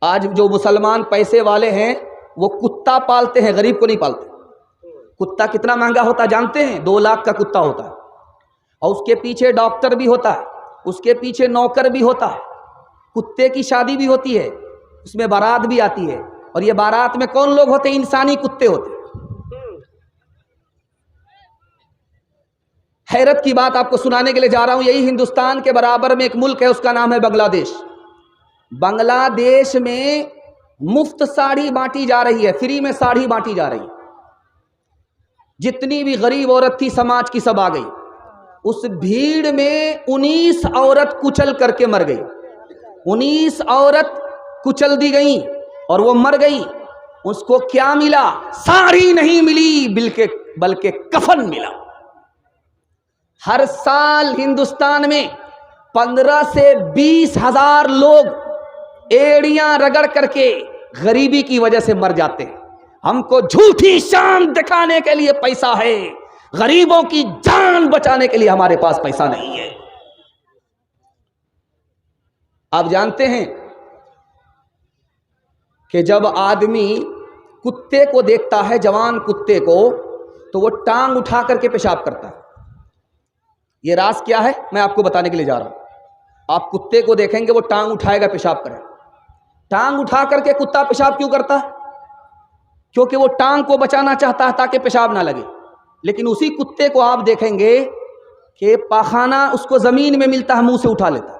آج جو مسلمان پیسے والے ہیں وہ کتا پالتے ہیں، غریب کو نہیں پالتے۔ کتا کتنا مہنگا ہوتا ہے جانتے ہیں؟ 2 لاکھ کا کتا ہوتا ہے، اور اس کے پیچھے ڈاکٹر بھی ہوتا ہے، اس کے پیچھے نوکر بھی ہوتا ہے۔ کتے کی شادی بھی ہوتی ہے، اس میں بارات بھی آتی ہے، اور یہ بارات میں کون لوگ ہوتے ہیں؟ انسانی کتے ہوتے ہیں۔ حیرت کی بات آپ کو سنانے کے لیے جا رہا ہوں، یہی ہندوستان کے برابر میں ایک ملک ہے، اس کا نام ہے بنگلہ دیش۔ بنگلہ دیش میں مفت ساڑھی بانٹی جا رہی ہے، فری میں ساڑھی بانٹی جا رہی ہے۔ جتنی بھی غریب عورت تھی سماج کی سب آ گئی۔ اس بھیڑ میں 19 عورت کچل کر کے مر گئی، 19 عورت کچل دی گئیں اور وہ مر گئی۔ اس کو کیا ملا؟ ساڑھی نہیں ملی بلکہ کفن ملا۔ ہر سال ہندوستان میں 15 سے 20 ہزار لوگ ایڑیاں رگڑ کر کے غریبی کی وجہ سے مر جاتے ہیں۔ ہم کو جھوٹی شان دکھانے کے لیے پیسہ ہے، غریبوں کی جان بچانے کے لیے ہمارے پاس پیسہ نہیں ہے۔ آپ جانتے ہیں کہ جب آدمی کتے کو دیکھتا ہے، جوان کتے کو، تو وہ ٹانگ اٹھا کر کے پیشاب کرتا ہے۔ یہ راز کیا ہے میں آپ کو بتانے کے لیے جا رہا ہوں۔ آپ کتے کو دیکھیں گے وہ ٹانگ اٹھائے گا، پیشاب کرے گا۔ ٹانگ اٹھا کر کے کتا پیشاب کیوں کرتا ہے؟ کیونکہ وہ ٹانگ کو بچانا چاہتا ہے تاکہ پیشاب نہ لگے۔ لیکن اسی کتے کو آپ دیکھیں گے کہ پاخانہ اس کو زمین میں ملتا ہے، منہ سے اٹھا لیتا ہے۔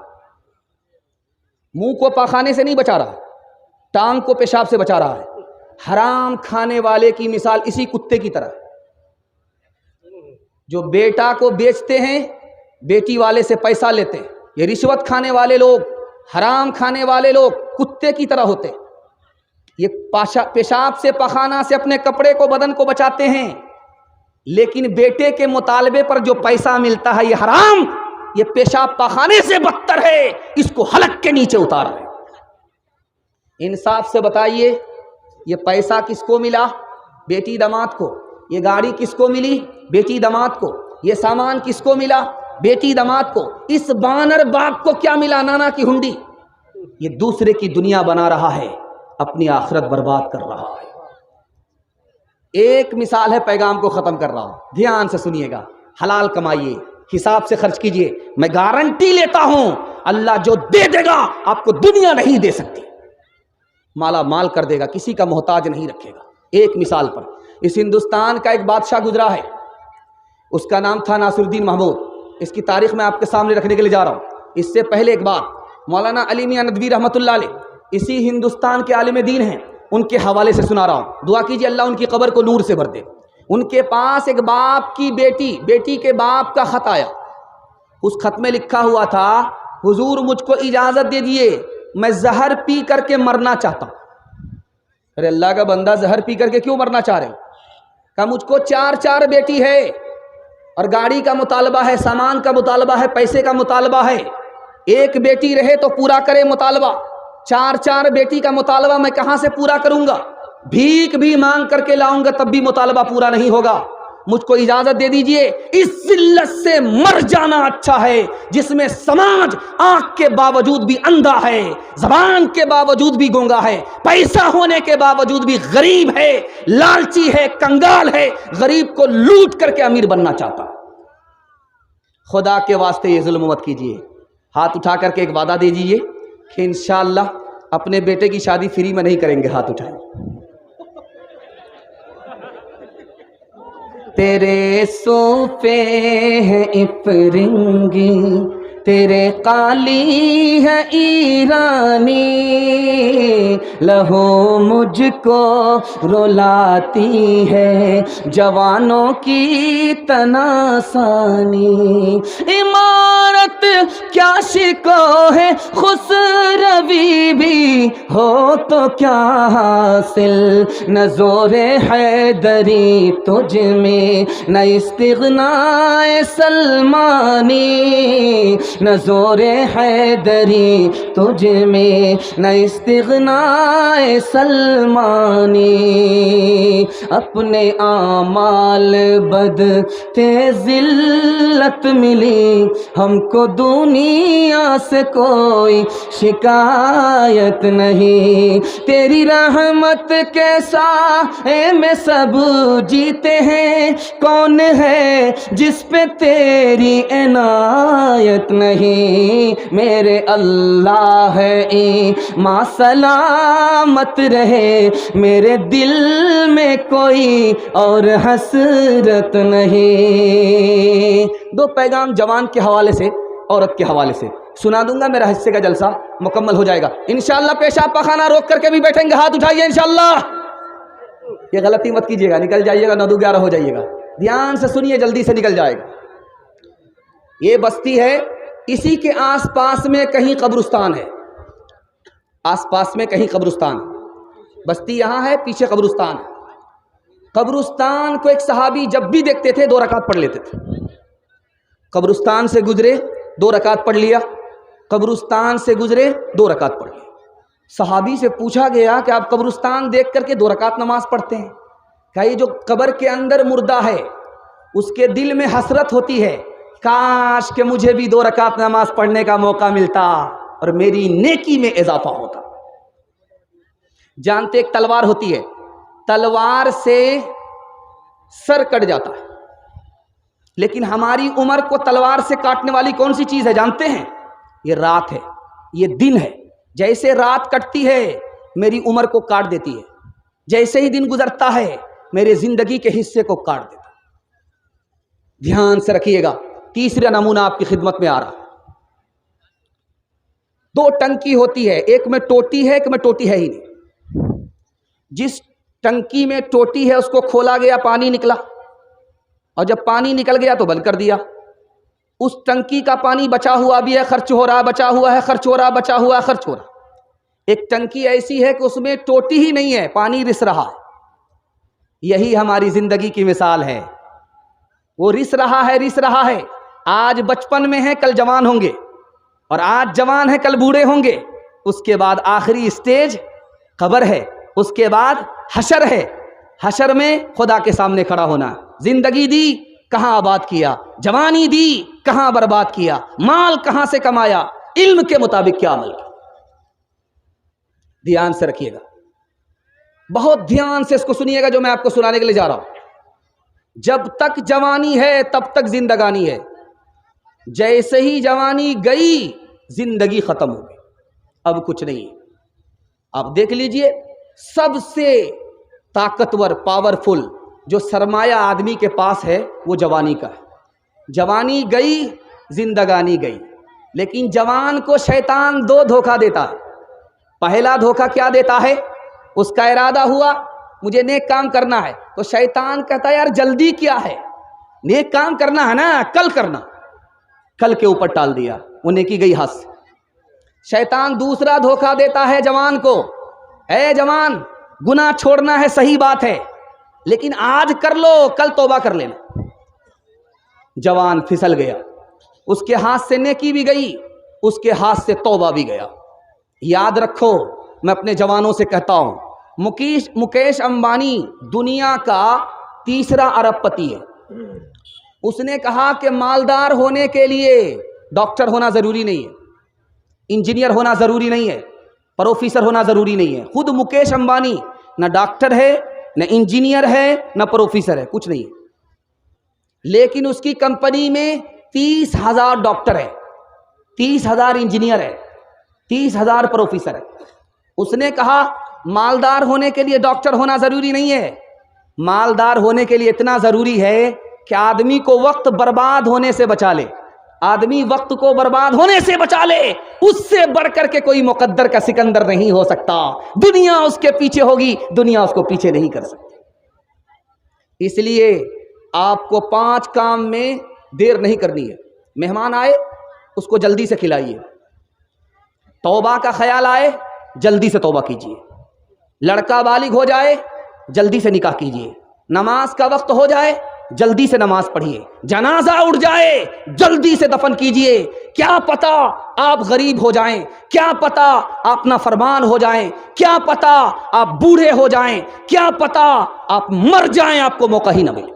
منہ کو پاخانے سے نہیں بچا رہا، ٹانگ کو پیشاب سے بچا رہا ہے۔ حرام کھانے والے کی مثال اسی کتے کی طرح، جو بیٹا کو بیچتے ہیں، بیٹی والے سے پیسہ لیتے ہیں۔ یہ رشوت کھانے والے لوگ، حرام کھانے والے لوگ کتے کی طرح ہوتے ہیں۔ یہ پیشاب سے پخانہ سے اپنے کپڑے کو، بدن کو بچاتے ہیں، لیکن بیٹے کے مطالبے پر جو پیسہ ملتا ہے یہ حرام، یہ پیشاب پخانے سے بدتر ہے، اس کو حلق کے نیچے اتار رہے۔ انصاف سے بتائیے، یہ پیسہ کس کو ملا؟ بیٹی داماد کو۔ یہ گاڑی کس کو ملی؟ بیٹی داماد کو۔ یہ سامان کس کو ملا؟ بیٹی داماد کو۔ اس بانر باغ کو کیا ملا؟ نانا کی ہنڈی۔ یہ دوسرے کی دنیا بنا رہا ہے، اپنی آخرت برباد کر رہا ہے۔ ایک مثال ہے، پیغام کو ختم کر رہا ہوں، دھیان سے سنیے گا۔ حلال کمائیے، حساب سے خرچ کیجئے۔ میں گارنٹی لیتا ہوں اللہ جو دے دے گا آپ کو دنیا نہیں دے سکتی، مالا مال کر دے گا، کسی کا محتاج نہیں رکھے گا۔ ایک مثال پر، اس ہندوستان کا ایک بادشاہ گزرا ہے، اس کا نام تھا ناصر الدین محمود۔ اس کی تاریخ میں آپ کے سامنے رکھنے کے لیے جا رہا ہوں۔ اس سے پہلے ایک بات، مولانا علی میاں ندوی رحمۃ اللہ علیہ اسی ہندوستان کے عالم دین ہیں، ان کے حوالے سے سنا رہا ہوں، دعا کیجیے اللہ ان کی قبر کو نور سے بھر دے۔ ان کے پاس ایک باپ کی بیٹی کے باپ کا خط آیا۔ اس خط میں لکھا ہوا تھا، حضور مجھ کو اجازت دے دیے، میں زہر پی کر کے مرنا چاہتا ہوں۔ ارے اللہ کا بندہ، زہر پی کر کے کیوں مرنا چاہ رہے ہو؟ کہا مجھ کو 4 بیٹی ہے، اور گاڑی کا مطالبہ ہے، سامان کا مطالبہ ہے، پیسے کا مطالبہ ہے۔ ایک بیٹی رہے تو پورا کرے مطالبہ، 4 بیٹی کا مطالبہ میں کہاں سے پورا کروں گا؟ بھیک بھی مانگ کر کے لاؤں گا تب بھی مطالبہ پورا نہیں ہوگا، مجھ کو اجازت دے دیجئے۔ اس ذلت سے مر جانا اچھا ہے جس میں سماج آنکھ کے باوجود بھی اندھا ہے، زبان کے باوجود بھی گونگا ہے، پیسہ ہونے کے باوجود بھی غریب ہے، لالچی ہے، کنگال ہے، غریب کو لوٹ کر کے امیر بننا چاہتا۔ خدا کے واسطے یہ ظلم مت کیجئے۔ ہاتھ اٹھا کر کے ایک وعدہ دے دیجئے کہ انشاءاللہ اپنے بیٹے کی شادی فری میں نہیں کریں گے۔ ہاتھ اٹھائیں۔ تیرے صوفے ہیں افرنگی، تیرے قالی ہے ایرانی، لہو مجھ کو رلاتی ہے جوانوں کی تناسانی۔ عمارت کیا شکو ہے خسروی بھی ہو تو کیا حاصل، نہ زور حیدری تجھ میں نہ استغناء سلمانی، نہ زور حیدری تجھ میں نہ استغناء سلمانی۔ اپنے اعمال بد تے ذلت ملی، ہم کو دنیا سے کوئی شکایت نہیں، تیری رحمت کے سائے میں سب جیتے ہیں، کون ہے جس پہ تیری عنایت نہیں، میرے اللہ ہے ماں سلامت رہے، میرے دل میں کوئی اور حسرت نہیں۔ دو پیغام جوان کے حوالے سے، عورت کے حوالے سے سنا دوں گا، میرا حصے کا جلسہ مکمل ہو جائے گا انشاءاللہ۔ پیشاب پخانہ روک کر کے بھی بیٹھیں گے، ہاتھ اٹھائیے انشاءاللہ۔ یہ غلطی مت کیجیے گا، نکل جائیے گا 9-11 ہو جائیے گا، دھیان سے سنیے، جلدی سے نکل جائے گا۔ یہ بستی ہے، اسی کے آس پاس میں کہیں قبرستان ہے، آس پاس میں کہیں قبرستان، بستی یہاں ہے، پیچھے قبرستان ہے۔ قبرستان کو ایک صحابی جب بھی دیکھتے تھے 2 رکعت پڑھ لیتے تھے۔ قبرستان سے گزرے 2 رکعت پڑھ لیا، قبرستان سے گزرے 2 رکعت پڑھ لیا۔ صحابی سے پوچھا گیا کہ آپ قبرستان دیکھ کر کے 2 رکعت نماز پڑھتے ہیں؟ کہ یہ جو قبر کے اندر مردہ ہے اس کے دل میں حسرت ہوتی ہے، کاش کہ مجھے بھی 2 رکعت نماز پڑھنے کا موقع ملتا اور میری نیکی میں اضافہ ہوتا۔ جانتے ایک تلوار ہوتی ہے، تلوار سے سر کٹ جاتا ہے، لیکن ہماری عمر کو تلوار سے کاٹنے والی کون سی چیز ہے جانتے ہیں؟ یہ رات ہے، یہ دن ہے۔ جیسے رات کٹتی ہے میری عمر کو کاٹ دیتی ہے، جیسے ہی دن گزرتا ہے میرے زندگی کے حصے کو کاٹ دیتا ہے۔ دھیان سے رکھیے گا، تیسرا نمونہ آپ کی خدمت میں آ رہا۔ 2 ٹنکی ہوتی ہے، ایک میں ٹوٹی ہے، ایک میں ٹوٹی ہے ہی نہیں۔ جس ٹنکی میں ٹوٹی ہے اس کو کھولا گیا، پانی نکلا، اور جب پانی نکل گیا تو بند کر دیا۔ اس ٹنکی کا پانی بچا ہوا بھی ہے، خرچ ہو رہا، بچا ہوا ہے، خرچ ہو رہا، بچا ہوا ہے، خرچ ہو رہا۔ ایک ٹنکی ایسی ہے کہ اس میں ٹوٹی ہی نہیں ہے، پانی رس رہا ہے۔ یہی ہماری زندگی کی مثال ہے، وہ رس رہا ہے، رس رہا ہے۔ آج بچپن میں ہے، کل جوان ہوں گے، اور آج جوان ہے، کل بوڑھے ہوں گے۔ اس کے بعد آخری اسٹیج قبر ہے، اس کے بعد حشر ہے۔ حشر میں خدا کے سامنے کھڑا ہونا۔ زندگی دی کہاں آباد کیا، جوانی دی کہاں برباد کیا، مال کہاں سے کمایا، علم کے مطابق کیا عمل کیا۔ دھیان سے رکھیے گا، بہت دھیان سے اس کو سنیے گا جو میں آپ کو سنانے کے لیے جا رہا ہوں۔ جب تک جوانی ہے تب تک زندگانی ہے، جیسے ہی جوانی گئی زندگی ختم ہو گئی، اب کچھ نہیں ہے۔ آپ دیکھ لیجئے، سب سے طاقتور، پاورفل جو سرمایہ آدمی کے پاس ہے وہ جوانی کا ہے۔ جوانی گئی زندگانی گئی، لیکن جوان کو شیطان 2 دھوکہ دیتا ہے۔ پہلا دھوکہ کیا دیتا ہے؟ اس کا ارادہ ہوا مجھے نیک کام کرنا ہے، تو شیطان کہتا ہے یار جلدی کیا ہے، نیک کام کرنا ہے نا، کل کرنا، کل کے اوپر ٹال دیا، وہ نیکی گئی ہاتھ سے۔ شیطان دوسرا دھوکہ دیتا ہے جوان کو، اے جوان گناہ چھوڑنا ہے صحیح بات ہے، لیکن آج کر لو کل توبہ کر لینا۔ جوان پھسل گیا، اس کے ہاتھ سے نیکی بھی گئی، اس کے ہاتھ سے توبہ بھی گیا۔ یاد رکھو، میں اپنے جوانوں سے کہتا ہوں، مکیش امبانی دنیا کا 3را ارب پتی ہے۔ اس نے کہا کہ مالدار ہونے کے لیے ڈاکٹر ہونا ضروری نہیں ہے، انجینئر ہونا ضروری نہیں ہے، پروفیسر ہونا ضروری نہیں ہے۔ خود مکیش امبانی نہ ڈاکٹر ہے، نہ انجینئر ہے، نہ پروفیسر ہے، کچھ نہیں ہے، لیکن اس کی کمپنی میں 30,000 ڈاکٹر ہے، 30,000 انجینئر ہے، 30,000 پروفیسر ہے۔ اس نے کہا مالدار ہونے کے لیے ڈاکٹر ہونا ضروری نہیں ہے، مالدار ہونے کے لیے اتنا ضروری ہے کہ آدمی کو وقت برباد ہونے سے بچا لے، آدمی وقت کو برباد ہونے سے بچا لے، اس سے بڑھ کر کے کوئی مقدر کا سکندر نہیں ہو سکتا۔ دنیا اس کے پیچھے ہوگی، دنیا اس کو پیچھے نہیں کر سکتی۔ اس لیے آپ کو 5 کام میں دیر نہیں کرنی ہے۔ مہمان آئے اس کو جلدی سے کھلائیے، توبہ کا خیال آئے جلدی سے توبہ کیجیے، لڑکا بالغ ہو جائے جلدی سے نکاح کیجیے، نماز کا وقت ہو جائے جلدی سے نماز پڑھیے، جنازہ اٹھ جائے جلدی سے دفن کیجیے۔ کیا پتا آپ غریب ہو جائیں، کیا پتا آپ نافرمان ہو جائیں، کیا پتا آپ بوڑھے ہو جائیں، کیا پتا آپ مر جائیں، آپ کو موقع ہی نہ ملے۔